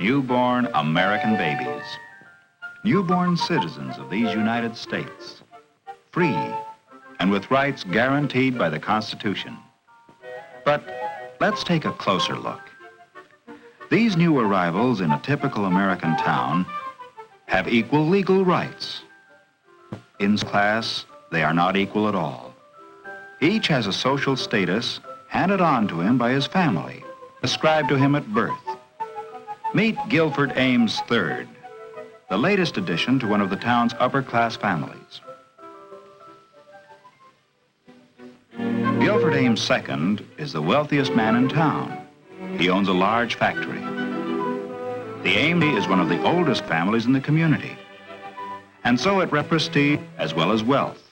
newborn American babies, newborn citizens of these United States, free and with rights guaranteed by the Constitution. But let's take a closer look. These new arrivals in a typical American town have equal legal rights. In class, they are not equal at all. Each has a social status handed on to him by his family, ascribed to him at birth. Meet Guilford Ames III, the latest addition to one of the town's upper-class families. Guilford Ames II is the wealthiest man in town. He owns a large factory. The Ames is one of the oldest families in the community, and so it represents prestige as well as wealth.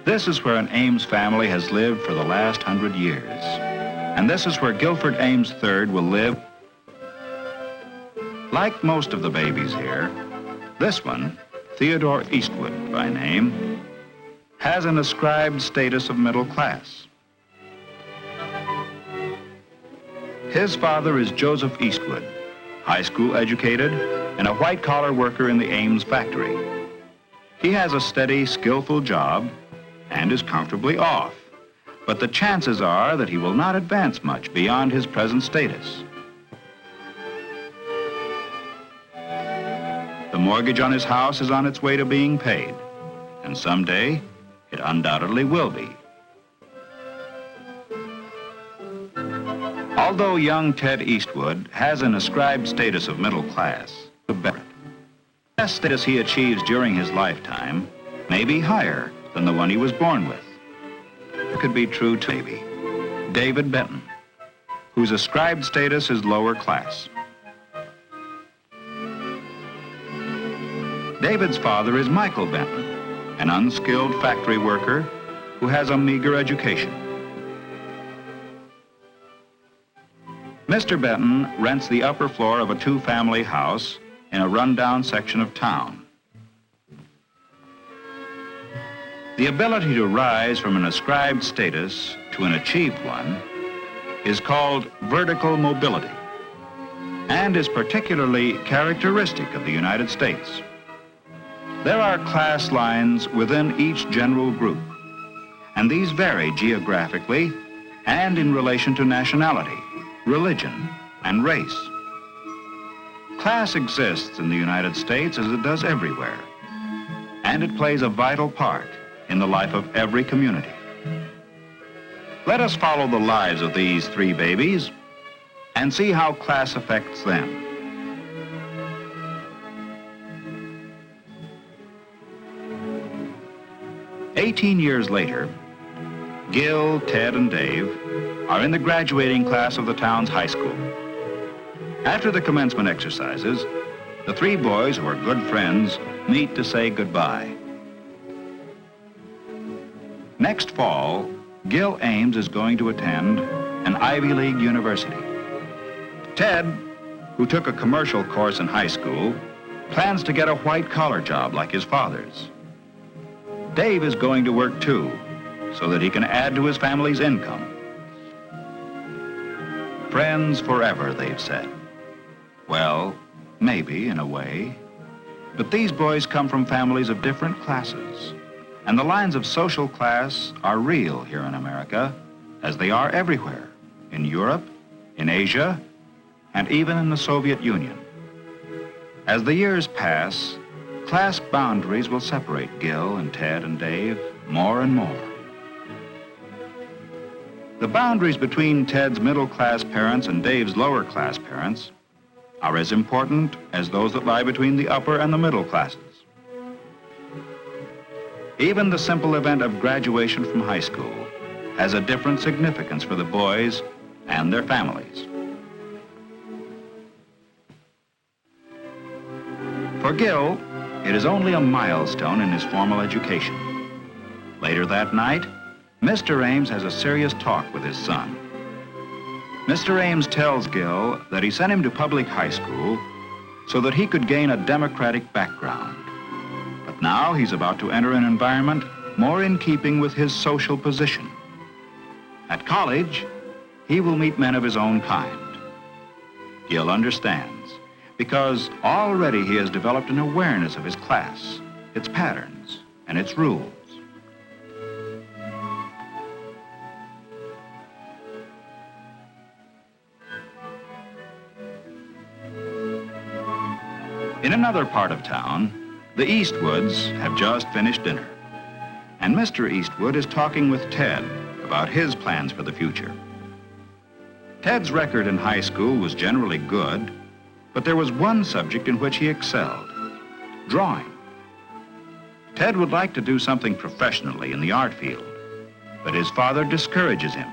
This is where an Ames family has lived for the last 100 years, and this is where Guilford Ames III will live. Like most of the babies here, this one, Theodore Eastwood by name, has an ascribed status of middle class. His father is Joseph Eastwood, high school educated and a white-collar worker in the Ames factory. He has a steady, skillful job and is comfortably off, but the chances are that he will not advance much beyond his present status. The mortgage on his house is on its way to being paid, and someday it undoubtedly will be. Although young Ted Eastwood has an ascribed status of middle class, the best status he achieves during his lifetime may be higher than the one he was born with. It could be true to maybe David Benton, whose ascribed status is lower class. David's father is Michael Benton, an unskilled factory worker who has a meager education. Mr. Benton rents the upper floor of a two-family house in a rundown section of town. The ability to rise from an ascribed status to an achieved one is called vertical mobility and is particularly characteristic of the United States. There are class lines within each general group, and these vary geographically and in relation to nationality, religion, and race. Class exists in the United States as it does everywhere, and it plays a vital part in the life of every community. Let us follow the lives of these three babies and see how class affects them. "18 years later, Gil, Ted, and Dave are in the graduating class of the town's high school. After the commencement exercises, the three boys, who are good friends, meet to say goodbye. Next fall, Gil Ames is going to attend an Ivy League university. Ted, who took a commercial course in high school, plans to get a white-collar job like his father's. Dave is going to work too, so that he can add to his family's income. Friends forever, they've said. Well, maybe in a way, but these boys come from families of different classes, and the lines of social class are real here in America, as they are everywhere, in Europe, in Asia, and even in the Soviet Union. As the years pass, class boundaries will separate Gil and Ted and Dave more and more. The boundaries between Ted's middle-class parents and Dave's lower-class parents are as important as those that lie between the upper and the middle classes. Even the simple event of graduation from high school has a different significance for the boys and their families. For Gil, it is only a milestone in his formal education. Later that night, Mr. Ames has a serious talk with his son. Mr. Ames tells Gil that he sent him to public high school so that he could gain a democratic background. But now he's about to enter an environment more in keeping with his social position. At college, he will meet men of his own kind. Gil understands, because already he has developed an awareness of his class, its patterns, and its rules. In another part of town, the Eastwoods have just finished dinner, and Mr. Eastwood is talking with Ted about his plans for the future. Ted's record in high school was generally good, but there was one subject in which he excelled: drawing. Ted would like to do something professionally in the art field, but his father discourages him.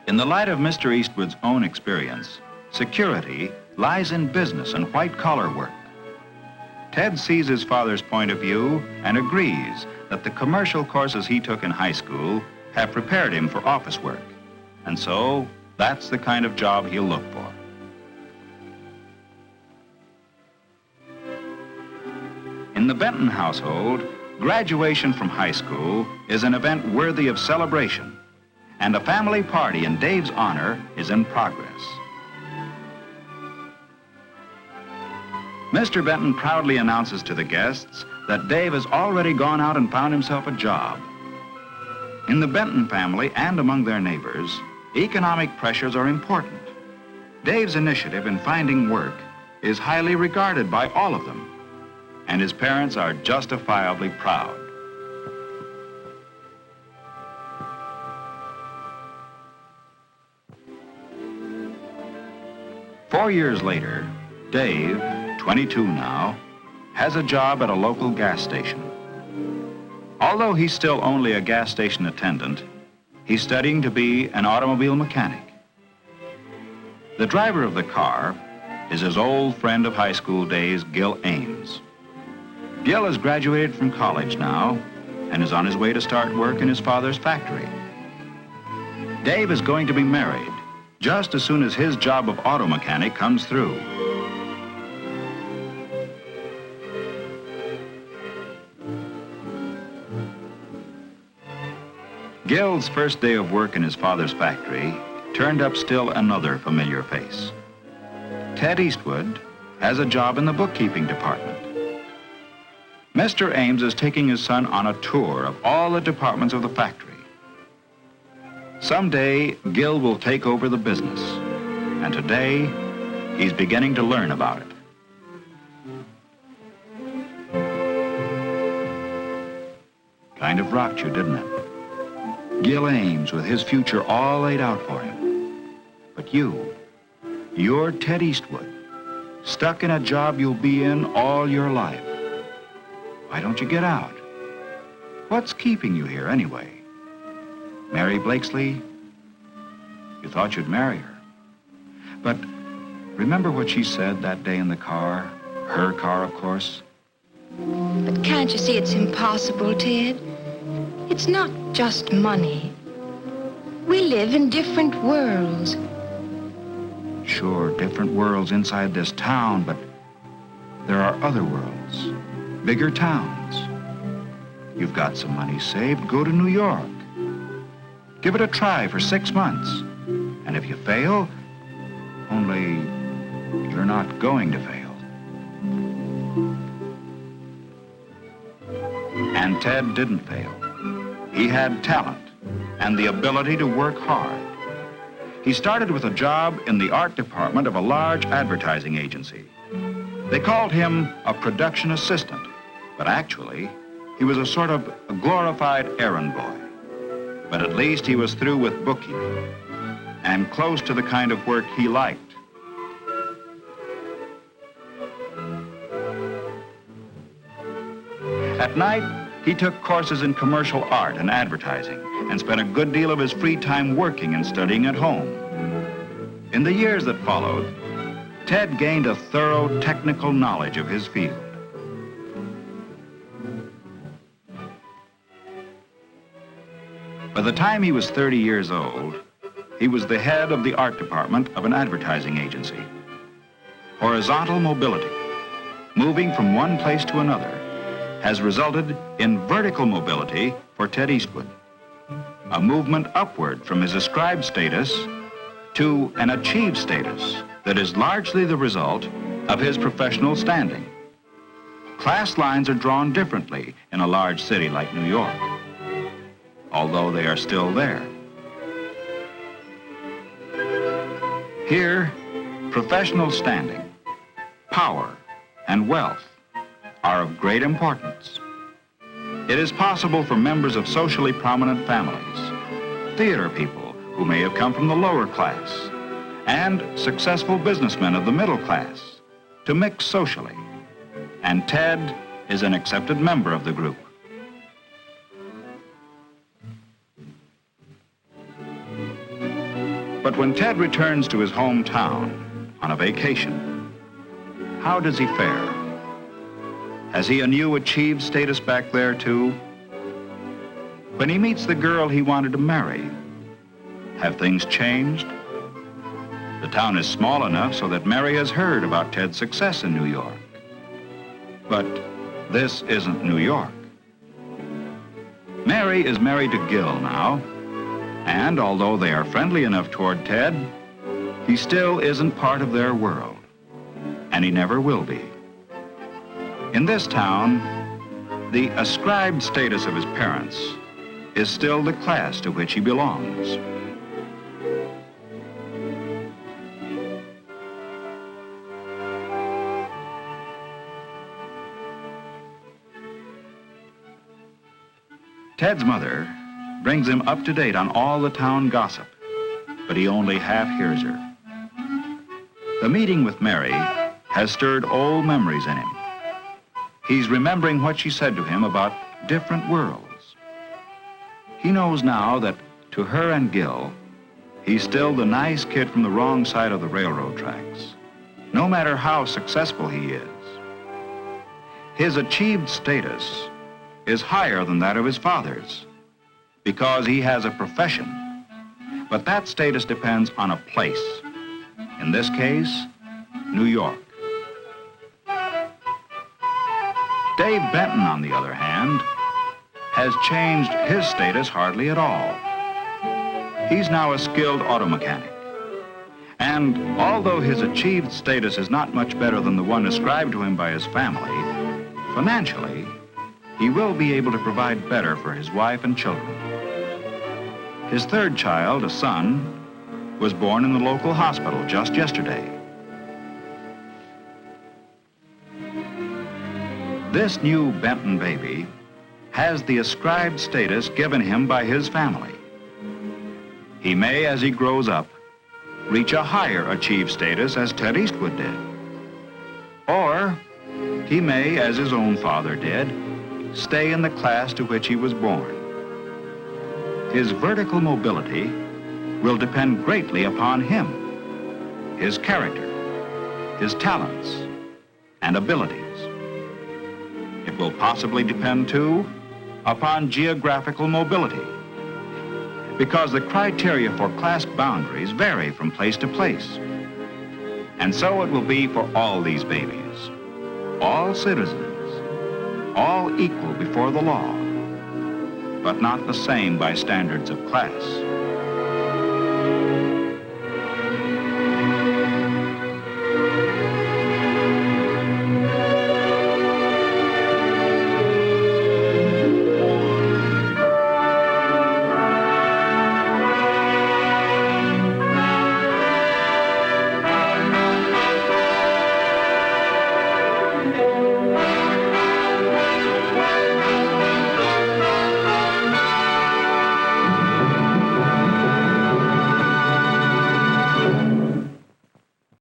In the light of Mr. Eastwood's own experience, security lies in business and white-collar work. Ted sees his father's point of view and agrees that the commercial courses he took in high school have prepared him for office work, and so that's the kind of job he'll look for. In the Benton household, graduation from high school is an event worthy of celebration, and a family party in Dave's honor is in progress. Mr. Benton proudly announces to the guests that Dave has already gone out and found himself a job. In the Benton family and among their neighbors, economic pressures are important. Dave's initiative in finding work is highly regarded by all of them, and his parents are justifiably proud. Four years later, Dave, 22 now, has a job at a local gas station. Although he's still only a gas station attendant, he's studying to be an automobile mechanic. The driver of the car is his old friend of high school days, Gil Ames. Gil has graduated from college now and is on his way to start work in his father's factory. Dave is going to be married just as soon as his job of auto mechanic comes through. Gil's first day of work in his father's factory turned up still another familiar face. Ted Eastwood has a job in the bookkeeping department. Mr. Ames is taking his son on a tour of all the departments of the factory. Someday, Gil will take over the business, and today, he's beginning to learn about it. Kind of rocked you, didn't it? Gil Ames with his future all laid out for him. But you're Ted Eastwood, stuck in a job you'll be in all your life. Why don't you get out? What's keeping you here anyway? Mary Blakesley? You thought you'd marry her. But remember what she said that day in the car? Her car, of course. But can't you see it's impossible, Ted? It's not just money. We live in different worlds. Sure, different worlds inside this town, but there are other worlds, bigger towns. You've got some money saved, go to New York. Give it a try for 6 months. And if you fail, only you're not going to fail. And Ted didn't fail. He had talent and the ability to work hard. He started with a job in the art department of a large advertising agency. They called him a production assistant, but actually, he was a sort of glorified errand boy. But at least he was through with bookkeeping and close to the kind of work he liked. At night, he took courses in commercial art and advertising and spent a good deal of his free time working and studying at home. In the years that followed, Ted gained a thorough technical knowledge of his field. By the time he was 30 years old, he was the head of the art department of an advertising agency. Horizontal mobility, moving from one place to another, has resulted in vertical mobility for Ted Eastwood, a movement upward from his ascribed status to an achieved status that is largely the result of his professional standing. Class lines are drawn differently in a large city like New York, although they are still there. Here, professional standing, power, and wealth are of great importance. It is possible for members of socially prominent families, theater people who may have come from the lower class, and successful businessmen of the middle class to mix socially, and Ted is an accepted member of the group. But when Ted returns to his hometown on a vacation, how does he fare? Has he a new achieved status back there too? When he meets the girl he wanted to marry, have things changed? The town is small enough so that Mary has heard about Ted's success in New York. But this isn't New York. Mary is married to Gil now, and although they are friendly enough toward Ted, he still isn't part of their world, and he never will be. In this town, the ascribed status of his parents is still the class to which he belongs. Ted's mother brings him up to date on all the town gossip, but he only half hears her. The meeting with Mary has stirred old memories in him. He's remembering what she said to him about different worlds. He knows now that to her and Gil, he's still the nice kid from the wrong side of the railroad tracks, no matter how successful he is. His achieved status is higher than that of his father's because he has a profession, but that status depends on a place. In this case, New York. Dave Benton, on the other hand, has changed his status hardly at all. He's now a skilled auto mechanic. And although his achieved status is not much better than the one ascribed to him by his family, financially, he will be able to provide better for his wife and children. His third child, a son, was born in the local hospital just yesterday. This new Benton baby has the ascribed status given him by his family. He may, as he grows up, reach a higher achieved status as Ted Eastwood did. Or he may, as his own father did, stay in the class to which he was born. His vertical mobility will depend greatly upon him, his character, his talents, and abilities. It will possibly depend, too, upon geographical mobility, because the criteria for class boundaries vary from place to place. And so it will be for all these babies, all citizens, all equal before the law, but not the same by standards of class.